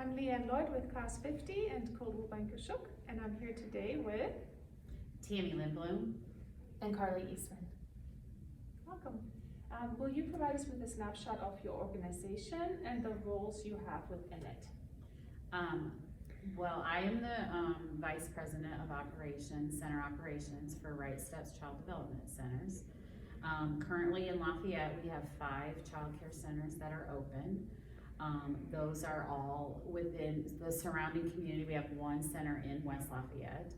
I'm Leanne Lloyd with Class 50 and Coldwell Banker Shook, and I'm here today with Tammy Lindblom and Carly Eastman. Welcome. Will you provide us with a snapshot of your organization and the roles you have within it? Well, I am the Vice President of Operations, Center Operations for Right Steps Child Development Centers. Currently in Lafayette, we have 5 child care centers that are open. Those are all within the surrounding community. We have 1 center in West Lafayette.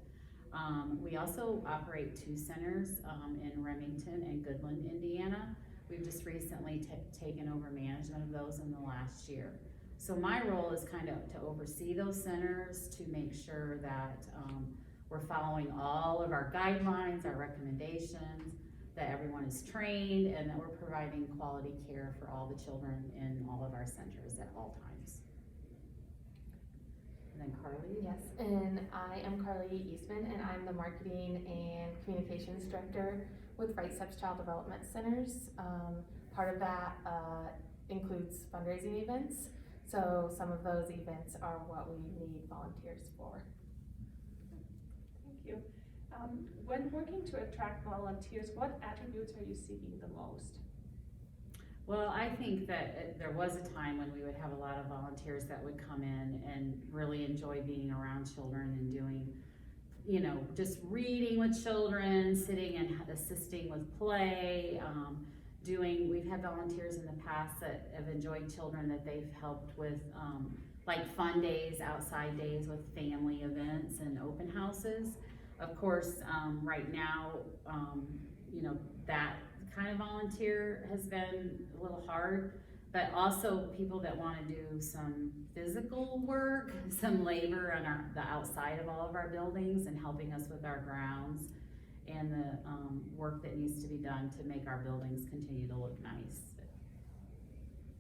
We also operate 2 centers in Remington and Goodland, Indiana. We've just recently taken over management of those in the last year. So my role is kind of to oversee those centers, to make sure that we're following all of our guidelines, our recommendations, that everyone is trained, and that we're providing quality care for all the children in all of our centers at all times. And then Carly? Yes, and I am Carly Eastman, and I'm the Marketing and Communications Director with Right Steps Child Development Centers. Part of that includes fundraising events. So some of those events are what we need volunteers for. Thank you. When working to attract volunteers, what attributes are you seeking the most? Well, I think that there was a time when we would have a lot of volunteers that would come in and really enjoy being around children and doing, you know, just reading with children, sitting and assisting with play, we've had volunteers in the past that have enjoyed children that they've helped with, like fun days, outside days with family events and open houses. Of course, right now, you know, that kind of volunteer has been a little hard, but also people that want to do some physical work, some labor on the outside of all of our buildings and helping us with our grounds and the work that needs to be done to make our buildings continue to look nice.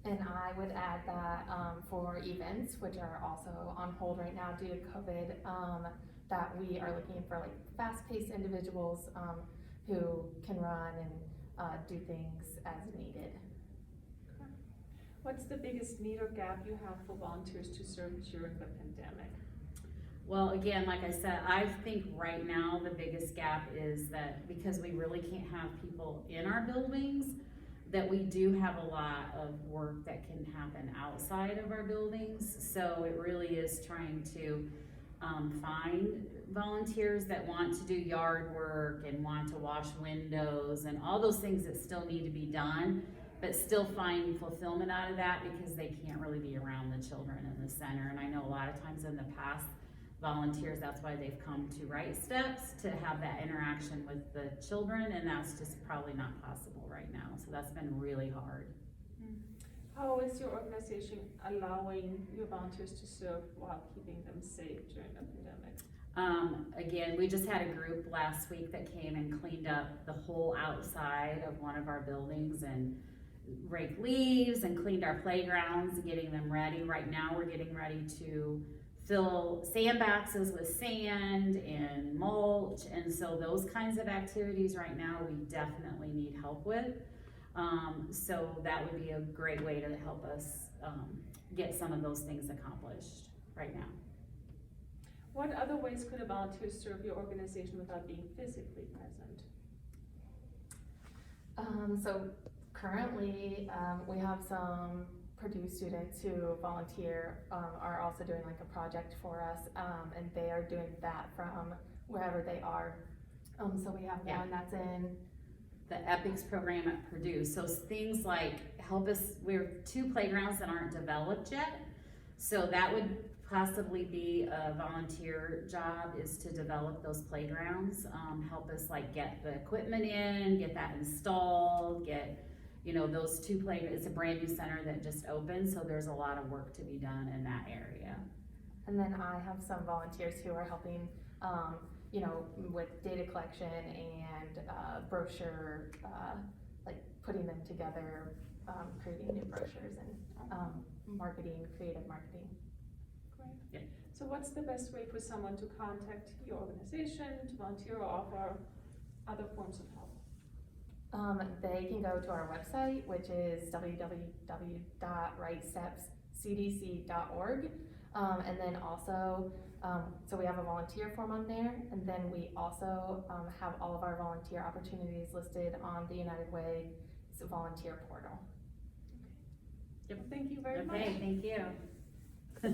And I would add that for events, which are also on hold right now due to COVID, that we are looking for like fast-paced individuals who can run and do things as needed. What's the biggest need or gap you have for volunteers to serve during the pandemic? Well, again, like I said, I think right now the biggest gap is that because we really can't have people in our buildings, that we do have a lot of work that can happen outside of our buildings. So it really is trying to find volunteers that want to do yard work and want to wash windows and all those things that still need to be done, but still find fulfillment out of that because they can't really be around the children in the center. And I know a lot of times in the past, volunteers, that's why they've come to Right Steps, to have that interaction with the children, and that's just probably not possible right now. So that's been really hard. How is your organization allowing your volunteers to serve while keeping them safe during the pandemic? Again, we just had a group last week that came and cleaned up the whole outside of one of our buildings and raked leaves and cleaned our playgrounds, getting them ready. Right now we're getting ready to fill sandboxes with sand and mulch, and so those kinds of activities right now we definitely need help with. So that would be a great way to help us get some of those things accomplished right now. What other ways could a volunteer serve your organization without being physically present? So currently we have some Purdue students who volunteer are also doing like a project for us, and they are doing that from wherever they are. So we have one that's in the EPICS program at Purdue. So things like help us, we're 2 playgrounds that aren't developed yet. So that would possibly be a volunteer job, is to develop those playgrounds, help us like get the equipment in, get that installed, get, you know, those 2 playgrounds. It's a brand new center that just opened, so there's a lot of work to be done in that area. And then I have some volunteers who are helping, you know, with data collection and brochure, like putting them together, creating new brochures and marketing, creative marketing. Great. Yeah. So what's the best way for someone to contact your organization, to volunteer, or offer other forms of help? They can go to our website, which is www.rightstepscdc.org. cdc.org. And then also, so we have a volunteer form on there, and then we also have all of our volunteer opportunities listed on the United Way volunteer portal. Thank you very much. Okay, thank you.